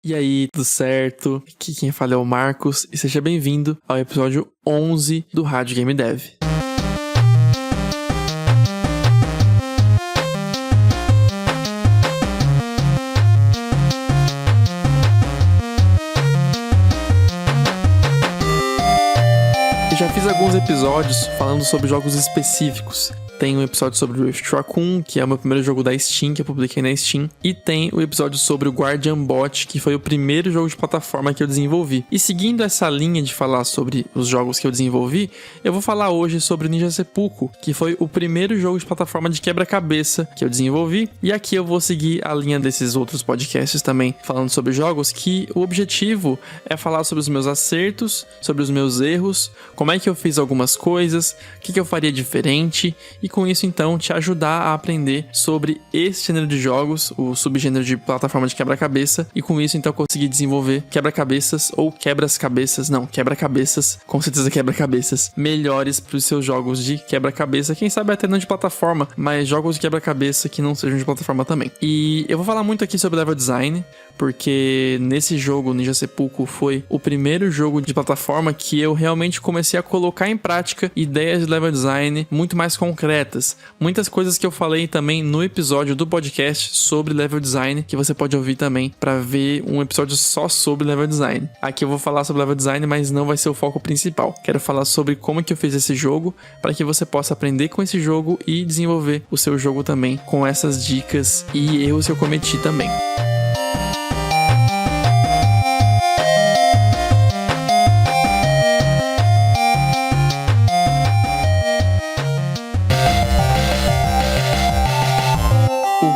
E aí, tudo certo? Aqui quem fala é o Marcos e seja bem-vindo ao episódio 11 do Rádio Game Dev. Já fiz alguns episódios falando sobre jogos específicos. Tem um episódio sobre o Rift Raccoon, que é o meu primeiro jogo da Steam, que eu publiquei na Steam. E tem o episódio sobre o Guardian Bot, que foi o primeiro jogo de plataforma que eu desenvolvi. E seguindo essa linha de falar sobre os jogos que eu desenvolvi, eu vou falar hoje sobre o Ninja Seppuku, que foi o primeiro jogo de plataforma de quebra-cabeça que eu desenvolvi. E aqui eu vou seguir a linha desses outros podcasts também, falando sobre jogos, que o objetivo é falar sobre os meus acertos, sobre os meus erros, como é que eu fiz algumas coisas, o que eu faria diferente, e com isso então te ajudar a aprender sobre esse gênero de jogos, o subgênero de plataforma de quebra-cabeça, e com isso então conseguir desenvolver quebra-cabeças ou quebra-cabeças, com certeza quebra-cabeças, melhores para os seus jogos de quebra-cabeça, quem sabe até não de plataforma, mas jogos de quebra-cabeça que não sejam de plataforma também. E eu vou falar muito aqui sobre level design, porque nesse jogo, Ninja Seppuku, foi o primeiro jogo de plataforma que eu realmente comecei a colocar em prática ideias de level design muito mais concretas. Muitas coisas que eu falei também no episódio do podcast sobre level design, que você pode ouvir também para ver um episódio só sobre level design. Aqui eu vou falar sobre level design, mas não vai ser o foco principal. Quero falar sobre como que eu fiz esse jogo, para que você possa aprender com esse jogo e desenvolver o seu jogo também com essas dicas e erros que eu cometi também.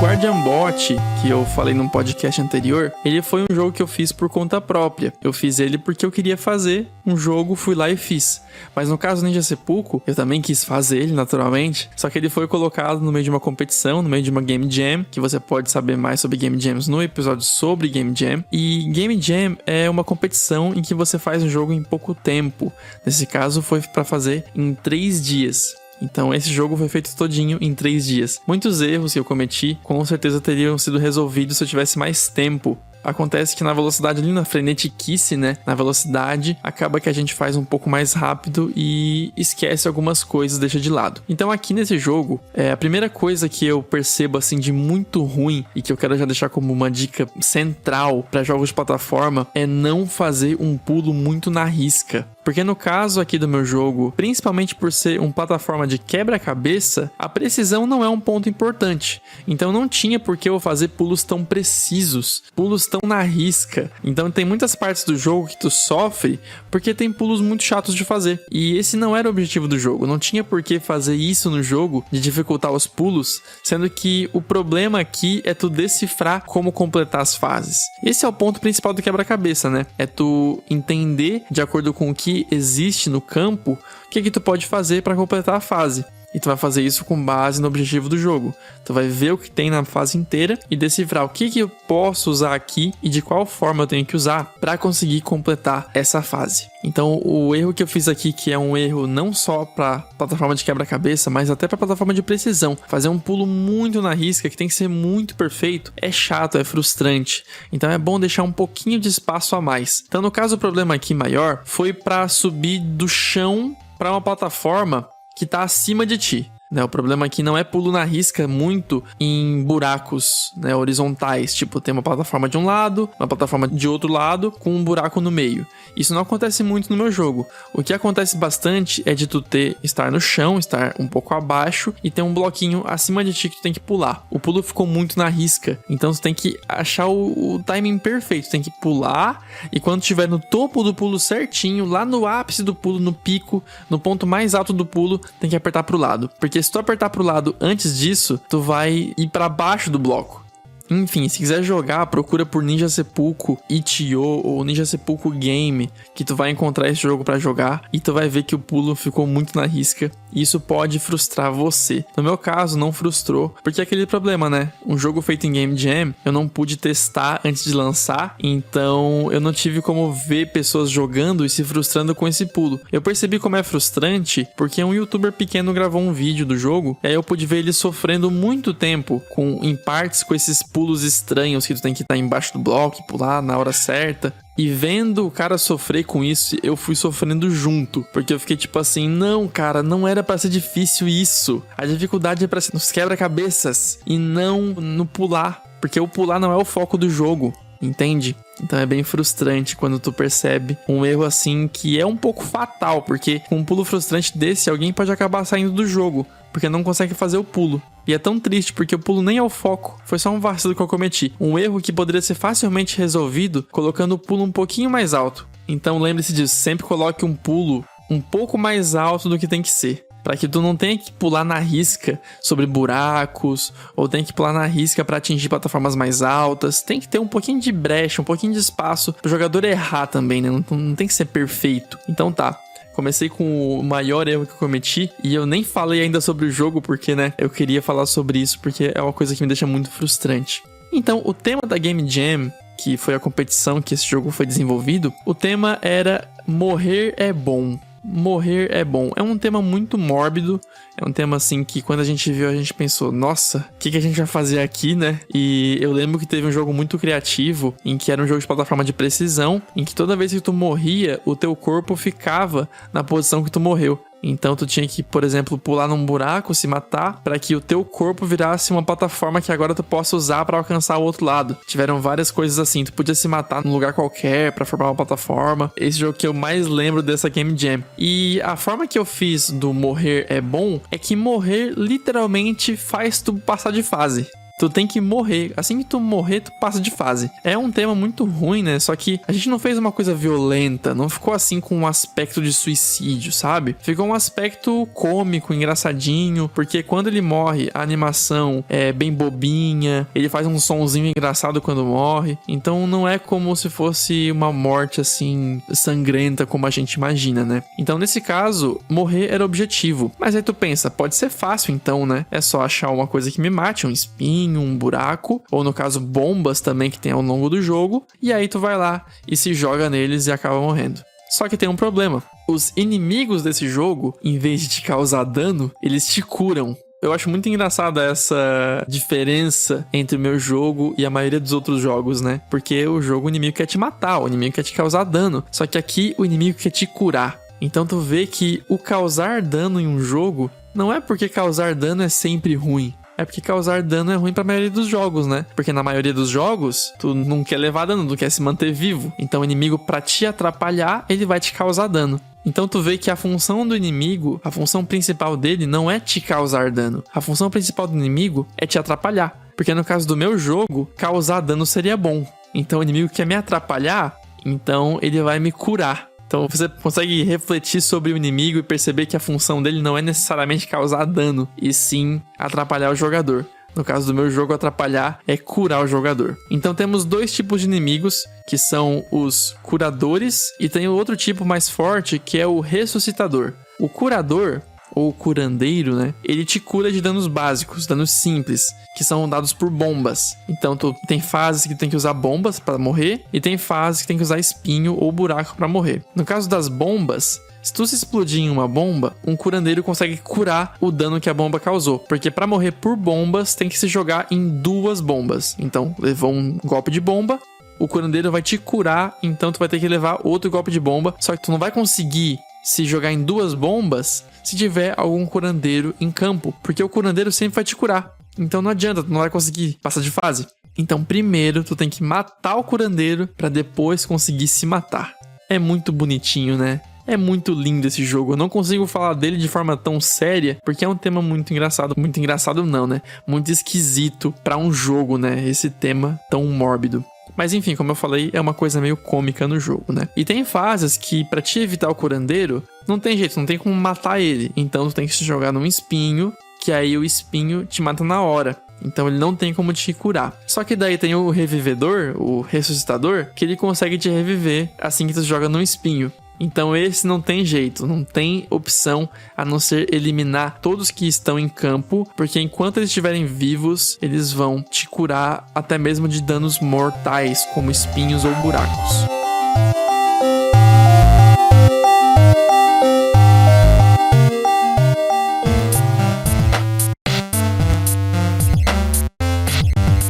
Guardian Bot, que eu falei num podcast anterior, ele foi um jogo que eu fiz por conta própria. Eu fiz ele porque eu queria fazer um jogo, fui lá e fiz. Mas no caso do Ninja Seppuku, eu também quis fazer ele, naturalmente, só que ele foi colocado no meio de uma competição, no meio de uma Game Jam, que você pode saber mais sobre Game Jams no episódio sobre Game Jam. E Game Jam é uma competição em que você faz um jogo em pouco tempo. Nesse caso, foi para fazer em 3 dias. Então esse jogo foi feito todinho em 3 dias. Muitos erros que eu cometi com certeza teriam sido resolvidos se eu tivesse mais tempo. Acontece que na velocidade ali, na frenetiquice, né? Na velocidade, acaba que a gente faz um pouco mais rápido e esquece algumas coisas, deixa de lado. Então aqui nesse jogo, a primeira coisa que eu percebo assim de muito ruim e que eu quero já deixar como uma dica central para jogos de plataforma é não fazer um pulo muito na risca. Porque no caso aqui do meu jogo, principalmente por ser uma plataforma de quebra-cabeça, a precisão não é um ponto importante. Então não tinha por que eu fazer pulos tão precisos, pulos tão na risca. Então tem muitas partes do jogo que tu sofre porque tem pulos muito chatos de fazer. E esse não era o objetivo do jogo. Não tinha por que fazer isso no jogo, de dificultar os pulos, sendo que o problema aqui é tu decifrar como completar as fases. Esse é o ponto principal do quebra-cabeça, né? É tu entender, de acordo com o que existe no campo, o que tu pode fazer para completar a fase. E tu vai fazer isso com base no objetivo do jogo. Tu vai ver o que tem na fase inteira e decifrar o que eu posso usar aqui e de qual forma eu tenho que usar para conseguir completar essa fase. Então o erro que eu fiz aqui, que é um erro não só para plataforma de quebra-cabeça, mas até para plataforma de precisão, fazer um pulo muito na risca, que tem que ser muito perfeito, é chato, é frustrante. Então é bom deixar um pouquinho de espaço a mais. Então no caso o problema aqui maior foi para subir do chão para uma plataforma que está acima de ti. O problema aqui não é pulo na risca muito em buracos, horizontais, tipo tem uma plataforma de um lado, uma plataforma de outro lado com um buraco no meio. Isso não acontece muito no meu jogo. O que acontece bastante é de tu estar no chão, estar um pouco abaixo e ter um bloquinho acima de ti que tu tem que pular. O pulo ficou muito na risca, então tu tem que achar o timing perfeito, tu tem que pular e quando estiver no topo do pulo certinho, lá no ápice do pulo, no pico, no ponto mais alto do pulo, tem que apertar pro lado, porque se tu apertar pro lado antes disso, tu vai ir pra baixo do bloco. Enfim, se quiser jogar, procura por Ninja Seppuku itch.io ou Ninja Seppuku Game, que tu vai encontrar esse jogo pra jogar e tu vai ver que o pulo ficou muito na risca. E isso pode frustrar você. No meu caso, não frustrou, porque é aquele problema, né? Um jogo feito em Game Jam, eu não pude testar antes de lançar, então eu não tive como ver pessoas jogando e se frustrando com esse pulo. Eu percebi como é frustrante, porque um youtuber pequeno gravou um vídeo do jogo, e aí eu pude ver ele sofrendo muito tempo em partes com esses pulos estranhos que tu tem que estar embaixo do bloco e pular na hora certa. E vendo o cara sofrer com isso, eu fui sofrendo junto. Porque eu fiquei tipo assim, não, cara, não era pra ser difícil isso. A dificuldade é pra ser nos quebra-cabeças e não no pular. Porque o pular não é o foco do jogo, entende? Então é bem frustrante quando tu percebe um erro assim que é um pouco fatal. Porque com um pulo frustrante desse, alguém pode acabar saindo do jogo, porque não consegue fazer o pulo. E é tão triste porque o pulo nem é o foco, foi só um vacilo que eu cometi. Um erro que poderia ser facilmente resolvido colocando o pulo um pouquinho mais alto. Então lembre-se disso, sempre coloque um pulo um pouco mais alto do que tem que ser. Para que tu não tenha que pular na risca sobre buracos, ou tenha que pular na risca para atingir plataformas mais altas. Tem que ter um pouquinho de brecha, um pouquinho de espaço pro jogador errar também, né? Não tem que ser perfeito. Então tá. Comecei com o maior erro que eu cometi e eu nem falei ainda sobre o jogo porque, né, eu queria falar sobre isso porque é uma coisa que me deixa muito frustrante. Então, o tema da Game Jam, que foi a competição que esse jogo foi desenvolvido, o tema era Morrer é Bom. Morrer é bom. É um tema muito mórbido. É um tema assim que quando a gente viu a gente pensou, nossa, o que a gente vai fazer aqui, né? E eu lembro que teve um jogo muito criativo em que era um jogo de plataforma de precisão, em que toda vez que tu morria, o teu corpo ficava na posição que tu morreu. Então tu tinha que, por exemplo, pular num buraco, se matar, para que o teu corpo virasse uma plataforma que agora tu possa usar para alcançar o outro lado. Tiveram várias coisas assim, tu podia se matar num lugar qualquer para formar uma plataforma. Esse jogo que eu mais lembro dessa Game Jam. E a forma que eu fiz do morrer é bom é que morrer literalmente faz tu passar de fase. Tu tem que morrer. Assim que tu morrer, tu passa de fase. É um tema muito ruim, né? Só que a gente não fez uma coisa violenta. Não ficou assim com um aspecto de suicídio, sabe? Ficou um aspecto cômico, engraçadinho. Porque quando ele morre, a animação é bem bobinha. Ele faz um sonzinho engraçado quando morre. Então não é como se fosse uma morte assim, sangrenta como a gente imagina, né? Então nesse caso, morrer era o objetivo. Mas aí tu pensa, pode ser fácil então, né? É só achar uma coisa que me mate, um espinho, um buraco, ou no caso bombas também que tem ao longo do jogo, e aí tu vai lá e se joga neles e acaba morrendo. Só que tem um problema, os inimigos desse jogo, em vez de te causar dano, eles te curam. Eu acho muito engraçada essa diferença entre o meu jogo e a maioria dos outros jogos, né? Porque o jogo, o inimigo quer te matar, o inimigo quer te causar dano, só que aqui o inimigo quer te curar. Então tu vê que o causar dano em um jogo não é porque causar dano é sempre ruim. É porque causar dano é ruim pra maioria dos jogos, né? Porque na maioria dos jogos, tu não quer levar dano, tu quer se manter vivo. Então o inimigo, pra te atrapalhar, ele vai te causar dano. Então tu vê que a função do inimigo, a função principal dele não é te causar dano. A função principal do inimigo é te atrapalhar. Porque no caso do meu jogo, causar dano seria bom. Então o inimigo quer me atrapalhar, então ele vai me curar. Então você consegue refletir sobre o inimigo e perceber que a função dele não é necessariamente causar dano, e sim atrapalhar o jogador. No caso do meu jogo, atrapalhar é curar o jogador. Então temos dois tipos de inimigos, que são os curadores, e tem o outro tipo mais forte, que é o ressuscitador. O curador, ou curandeiro, né? Ele te cura de danos básicos, danos simples, que são dados por bombas. Então tu tem fases que tu tem que usar bombas para morrer, e tem fases que tem que usar espinho ou buraco para morrer. No caso das bombas, se tu se explodir em uma bomba, um curandeiro consegue curar o dano que a bomba causou. Porque para morrer por bombas, tem que se jogar em 2 bombas. Então, levou um golpe de bomba, o curandeiro vai te curar, então tu vai ter que levar outro golpe de bomba. Só que tu não vai conseguir se jogar em 2 bombas se tiver algum curandeiro em campo. Porque o curandeiro sempre vai te curar. Então não adianta, tu não vai conseguir passar de fase. Então primeiro tu tem que matar o curandeiro para depois conseguir se matar. É muito bonitinho, né? É muito lindo esse jogo. Eu não consigo falar dele de forma tão séria, porque é um tema muito engraçado. Muito engraçado não, né? Muito esquisito pra um jogo, né? Esse tema tão mórbido. Mas enfim, como eu falei, é uma coisa meio cômica no jogo, né? E tem fases que, pra te evitar o curandeiro, não tem jeito, não tem como matar ele. Então tu tem que se jogar num espinho, que aí o espinho te mata na hora. Então ele não tem como te curar. Só que daí tem o revivedor, o ressuscitador, que ele consegue te reviver assim que tu joga num espinho. Então esse não tem jeito, não tem opção a não ser eliminar todos que estão em campo, porque enquanto eles estiverem vivos, eles vão te curar até mesmo de danos mortais, como espinhos ou buracos.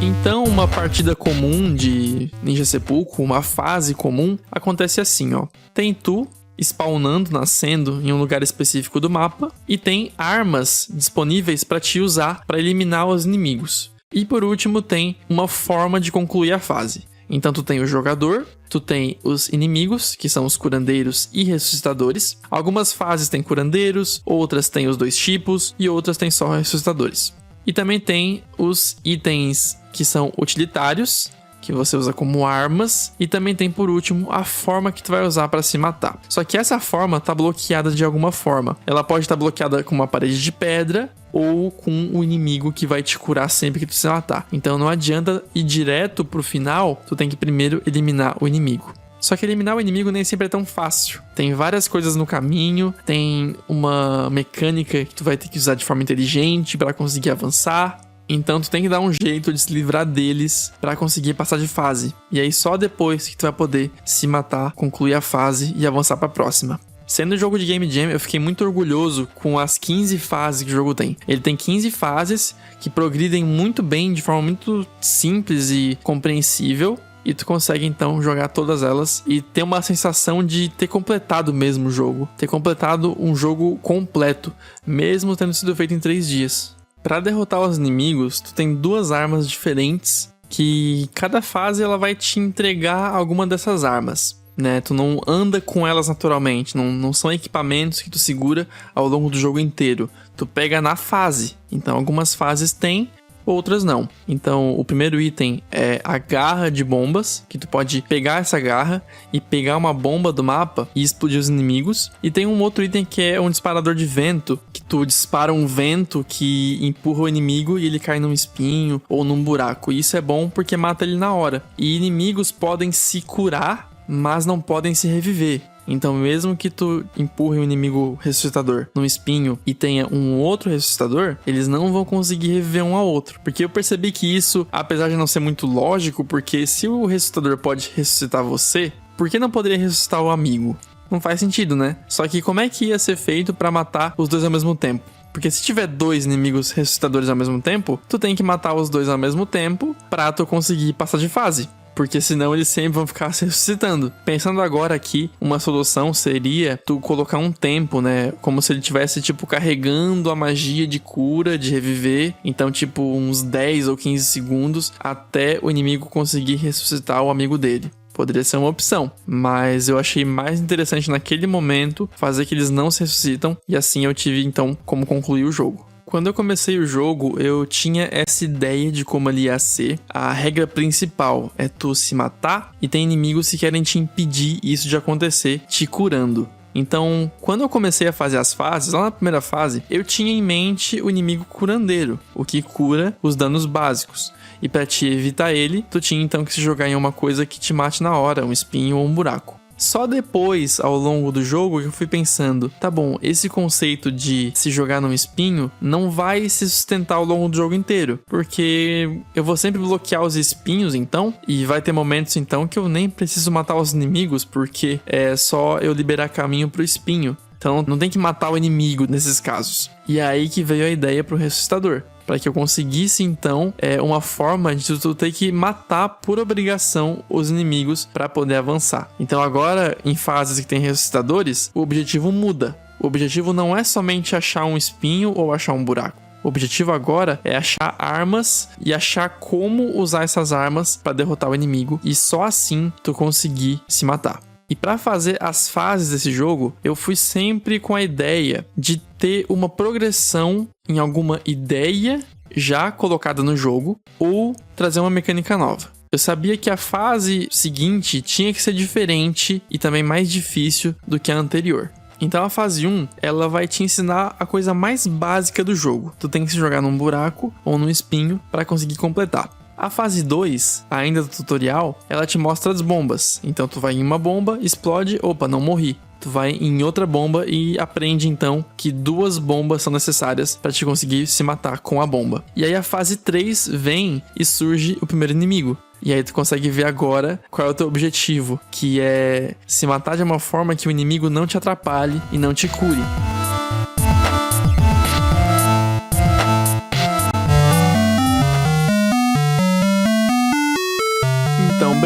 Então, uma partida comum de Ninja Seppuku, uma fase comum, acontece assim, ó. Tem tu spawnando, nascendo em um lugar específico do mapa, e tem armas disponíveis para te usar para eliminar os inimigos. E por último tem uma forma de concluir a fase. Então tu tem o jogador, tu tem os inimigos, que são os curandeiros e ressuscitadores. Algumas fases tem curandeiros, outras tem os dois tipos e outras tem só ressuscitadores. E também tem os itens que são utilitários, que você usa como armas, e também tem por último a forma que tu vai usar para se matar. Só que essa forma tá bloqueada de alguma forma. Ela pode estar bloqueada com uma parede de pedra ou com o inimigo que vai te curar sempre que tu se matar. Então não adianta ir direto pro final, tu tem que primeiro eliminar o inimigo. Só que eliminar o inimigo nem sempre é tão fácil. Tem várias coisas no caminho, tem uma mecânica que tu vai ter que usar de forma inteligente para conseguir avançar. Então tu tem que dar um jeito de se livrar deles pra conseguir passar de fase. E aí só depois que tu vai poder se matar, concluir a fase e avançar pra próxima. Sendo um jogo de Game Jam, eu fiquei muito orgulhoso com as 15 fases que o jogo tem. Ele tem 15 fases que progridem muito bem, de forma muito simples e compreensível. E tu consegue então jogar todas elas e ter uma sensação de ter completado mesmo o jogo. Ter completado um jogo completo, mesmo tendo sido feito em 3 dias. Para derrotar os inimigos, tu tem 2 armas diferentes, que cada fase ela vai te entregar alguma dessas armas, né? Tu não anda com elas naturalmente, não são equipamentos que tu segura ao longo do jogo inteiro. Tu pega na fase, então algumas fases tem, outras não. Então o primeiro item é a garra de bombas, que tu pode pegar essa garra e pegar uma bomba do mapa e explodir os inimigos. E tem um outro item que é um disparador de vento, que tu dispara um vento que empurra o inimigo e ele cai num espinho ou num buraco. E isso é bom porque mata ele na hora. E inimigos podem se curar, mas não podem se reviver. Então mesmo que tu empurre um inimigo ressuscitador num espinho e tenha um outro ressuscitador, eles não vão conseguir reviver um ao outro. Porque eu percebi que isso, apesar de não ser muito lógico, porque se o ressuscitador pode ressuscitar você, por que não poderia ressuscitar o amigo? Não faz sentido, né? Só que como é que ia ser feito pra matar os dois ao mesmo tempo? Porque se tiver 2 inimigos ressuscitadores ao mesmo tempo, tu tem que matar os 2 ao mesmo tempo pra tu conseguir passar de fase. Porque senão eles sempre vão ficar se ressuscitando. Pensando agora aqui, uma solução seria tu colocar um tempo, né? Como se ele tivesse, tipo, carregando a magia de cura, de reviver. Então, tipo, uns 10 ou 15 segundos até o inimigo conseguir ressuscitar o amigo dele. Poderia ser uma opção, mas eu achei mais interessante naquele momento fazer que eles não se ressuscitam. E assim eu tive, então, como concluir o jogo. Quando eu comecei o jogo, eu tinha essa ideia de como ele ia ser. A regra principal é tu se matar e tem inimigos que querem te impedir isso de acontecer, te curando. Então, quando eu comecei a fazer as fases, lá na primeira fase, eu tinha em mente o inimigo curandeiro, o que cura os danos básicos. E pra te evitar ele, tu tinha então que se jogar em uma coisa que te mate na hora, um espinho ou um buraco. Só depois, ao longo do jogo, que eu fui pensando, tá bom, esse conceito de se jogar num espinho não vai se sustentar ao longo do jogo inteiro, porque eu vou sempre bloquear os espinhos então, e vai ter momentos então que eu nem preciso matar os inimigos, porque é só eu liberar caminho pro espinho. Então não tem que matar o inimigo nesses casos. E é aí que veio a ideia pro ressuscitador. Para que eu conseguisse, então, uma forma de tu ter que matar por obrigação os inimigos para poder avançar. Então agora, em fases que tem ressuscitadores, o objetivo muda. O objetivo não é somente achar um espinho ou achar um buraco. O objetivo agora é achar armas e achar como usar essas armas para derrotar o inimigo. E só assim tu conseguir se matar. E para fazer as fases desse jogo, eu fui sempre com a ideia de ter uma progressão em alguma ideia já colocada no jogo ou trazer uma mecânica nova. Eu sabia que a fase seguinte tinha que ser diferente e também mais difícil do que a anterior. Então a fase 1, ela vai te ensinar a coisa mais básica do jogo. Tu tem que se jogar num buraco ou num espinho para conseguir completar. A fase 2, ainda do tutorial, ela te mostra as bombas. Então tu vai em uma bomba, explode, opa, não morri. Tu vai em outra bomba e aprende então que 2 bombas são necessárias para te conseguir se matar com a bomba. E aí a fase 3 vem e surge o primeiro inimigo. E aí tu consegue ver agora qual é o teu objetivo, que é se matar de uma forma que o inimigo não te atrapalhe e não te cure.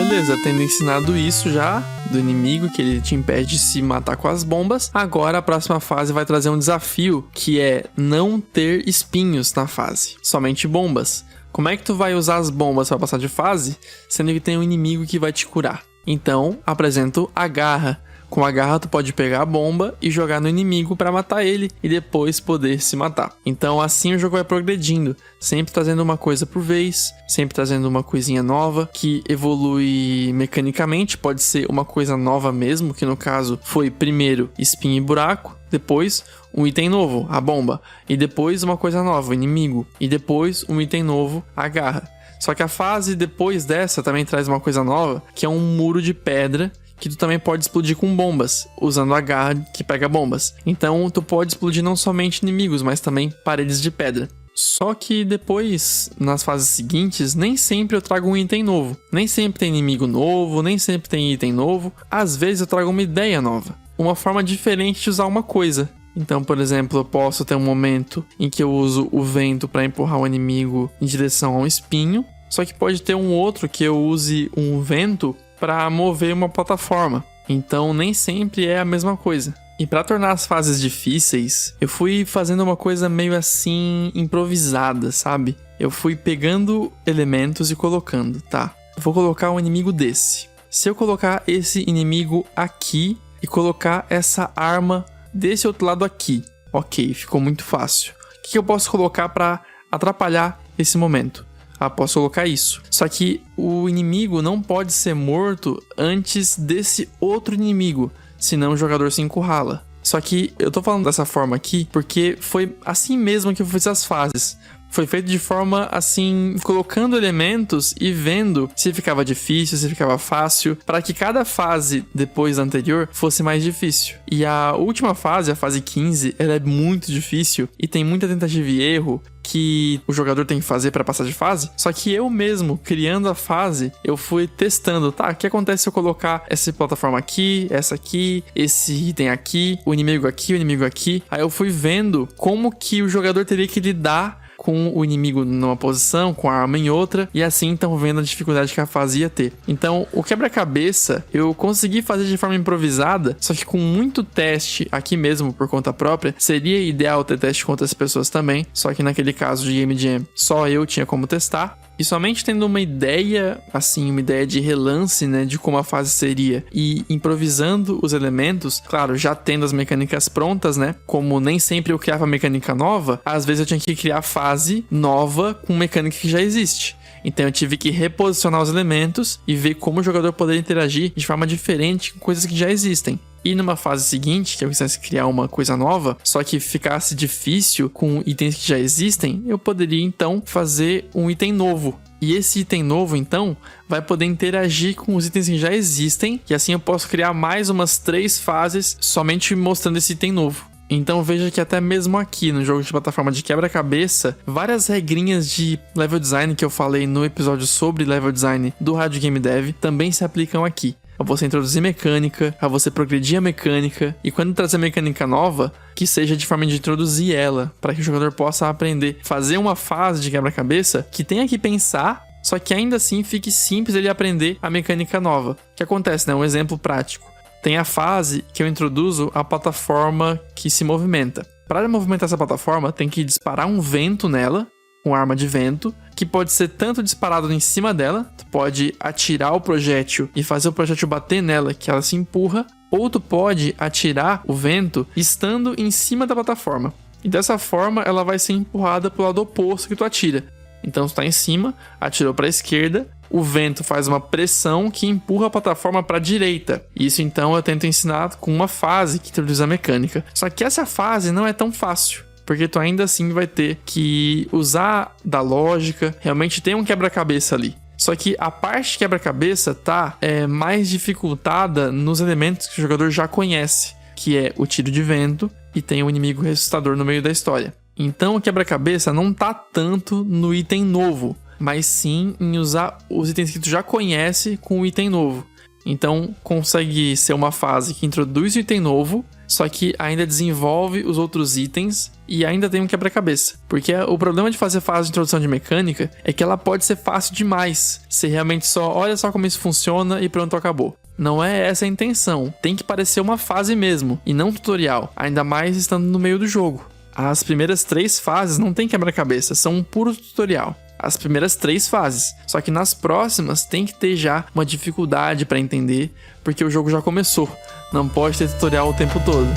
beleza, tendo ensinado isso já do inimigo, que ele te impede de se matar com as bombas, agora a próxima fase vai trazer um desafio, que é não ter espinhos na fase, somente bombas. Como é que tu vai usar as bombas para passar de fase, sendo que tem um inimigo que vai te curar? Então, apresento a garra. Com a garra tu pode pegar a bomba e jogar no inimigo para matar ele e depois poder se matar. Então assim o jogo vai progredindo, sempre trazendo uma coisa por vez, sempre trazendo uma coisinha nova que evolui mecanicamente, pode ser uma coisa nova mesmo, que no caso foi primeiro espinho e buraco, depois um item novo, a bomba, e depois uma coisa nova, o inimigo, e depois um item novo, a garra. Só que a fase depois dessa também traz uma coisa nova, que é um muro de pedra, que tu também pode explodir com bombas, usando a garra que pega bombas. Então tu pode explodir não somente inimigos, mas também paredes de pedra. Só que depois, nas fases seguintes, nem sempre eu trago um item novo. Nem sempre tem inimigo novo, nem sempre tem item novo. Às vezes eu trago uma ideia nova, uma forma diferente de usar uma coisa. Então, por exemplo, eu posso ter um momento em que eu uso o vento para empurrar o inimigo em direção a um espinho. Só que pode ter um outro que eu use um vento para mover uma plataforma. Então nem sempre é a mesma coisa. E para tornar as fases difíceis, eu fui fazendo uma coisa meio assim improvisada, sabe? Eu fui pegando elementos e colocando, tá? Eu vou colocar um inimigo desse. Se eu colocar esse inimigo aqui e colocar essa arma desse outro lado aqui, ok, ficou muito fácil. O que eu posso colocar para atrapalhar esse momento? Posso colocar isso. Só que o inimigo não pode ser morto antes desse outro inimigo, senão o jogador se encurrala. Só que eu tô falando dessa forma aqui porque foi assim mesmo que eu fiz as fases. Foi feito de forma assim, colocando elementos e vendo se ficava difícil, se ficava fácil, para que cada fase depois da anterior fosse mais difícil. E a última fase, a fase 15, ela é muito difícil e tem muita tentativa e erro que o jogador tem que fazer para passar de fase. Só que eu mesmo, criando a fase, eu fui testando, tá? O que acontece se eu colocar essa plataforma aqui, essa aqui, esse item aqui, o inimigo aqui, o inimigo aqui. Aí eu fui vendo como que o jogador teria que lidar com o inimigo numa posição, com a arma em outra, e assim então vendo a dificuldade que a fase ia ter. Então, o quebra-cabeça eu consegui fazer de forma improvisada, só que com muito teste aqui mesmo por conta própria. Seria ideal ter teste com outras pessoas também, só que naquele caso de Game Jam só eu tinha como testar. E somente tendo uma ideia, assim, uma ideia de relance, né, de como a fase seria, e improvisando os elementos, claro, já tendo as mecânicas prontas, né, como nem sempre eu criava mecânica nova, às vezes eu tinha que criar fase nova com mecânica que já existe. Então eu tive que reposicionar os elementos e ver como o jogador poderia interagir de forma diferente com coisas que já existem. E numa fase seguinte, que eu quisesse criar uma coisa nova, só que ficasse difícil com itens que já existem, eu poderia então fazer um item novo. E esse item novo, então, vai poder interagir com os itens que já existem, e assim eu posso criar mais umas 3 fases somente mostrando esse item novo. Então veja que até mesmo aqui no jogo de plataforma de quebra-cabeça, várias regrinhas de level design que eu falei no episódio sobre level design do Rádio Game Dev também se aplicam aqui. A você introduzir mecânica, a você progredir a mecânica, e quando trazer mecânica nova, que seja de forma de introduzir ela, para que o jogador possa aprender, fazer uma fase de quebra-cabeça que tenha que pensar, só que ainda assim fique simples ele aprender a mecânica nova. O que acontece, né? Um exemplo prático. Tem a fase que eu introduzo a plataforma que se movimenta. Para movimentar essa plataforma, tem que disparar um vento nela, uma arma de vento, que pode ser tanto disparado em cima dela, tu pode atirar o projétil e fazer o projétil bater nela, que ela se empurra, ou tu pode atirar o vento estando em cima da plataforma. E dessa forma, ela vai ser empurrada pro lado oposto que tu atira. Então, tu tá em cima, atirou para a esquerda, o vento faz uma pressão que empurra a plataforma para a direita. Isso, então, eu tento ensinar com uma fase que introduz a mecânica. Só que essa fase não é tão fácil, porque tu ainda assim vai ter que usar da lógica, realmente tem um quebra-cabeça ali. Só que a parte quebra-cabeça tá mais dificultada nos elementos que o jogador já conhece, que é o tiro de vento e tem o inimigo ressuscitador no meio da história. Então o quebra-cabeça não tá tanto no item novo, mas sim em usar os itens que tu já conhece com o item novo. Então consegue ser uma fase que introduz um item novo, só que ainda desenvolve os outros itens e ainda tem um quebra-cabeça. Porque o problema de fazer fase de introdução de mecânica é que ela pode ser fácil demais. Você realmente só olha só como isso funciona e pronto, acabou. Não é essa a intenção. Tem que parecer uma fase mesmo, e não um tutorial, ainda mais estando no meio do jogo. As primeiras 3 fases não tem quebra-cabeça, são um puro tutorial. As primeiras 3 fases. Só que nas próximas tem que ter já uma dificuldade para entender, porque o jogo já começou. Não pode ter tutorial o tempo todo.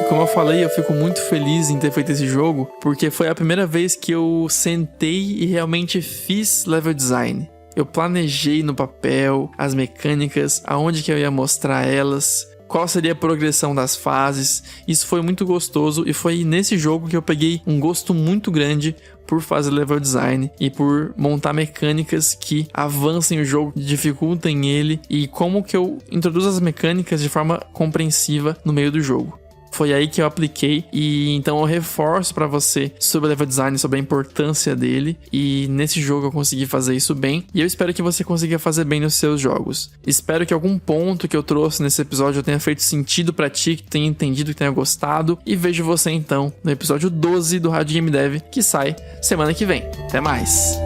Como eu falei, eu fico muito feliz em ter feito esse jogo, porque foi a primeira vez que eu sentei e realmente fiz level design. Eu planejei no papel as mecânicas, aonde que eu ia mostrar elas, qual seria a progressão das fases. Isso foi muito gostoso e foi nesse jogo que eu peguei um gosto muito grande por fazer level design e por montar mecânicas que avancem o jogo, dificultem ele, e como que eu introduzo as mecânicas de forma compreensiva no meio do jogo. Foi aí que eu apliquei, e então eu reforço pra você sobre o level design, sobre a importância dele, e nesse jogo eu consegui fazer isso bem, e eu espero que você consiga fazer bem nos seus jogos. Espero que algum ponto que eu trouxe nesse episódio tenha feito sentido pra ti, que tenha entendido, que tenha gostado, e vejo você então no episódio 12 do Rádio Game Dev, que sai semana que vem. Até mais!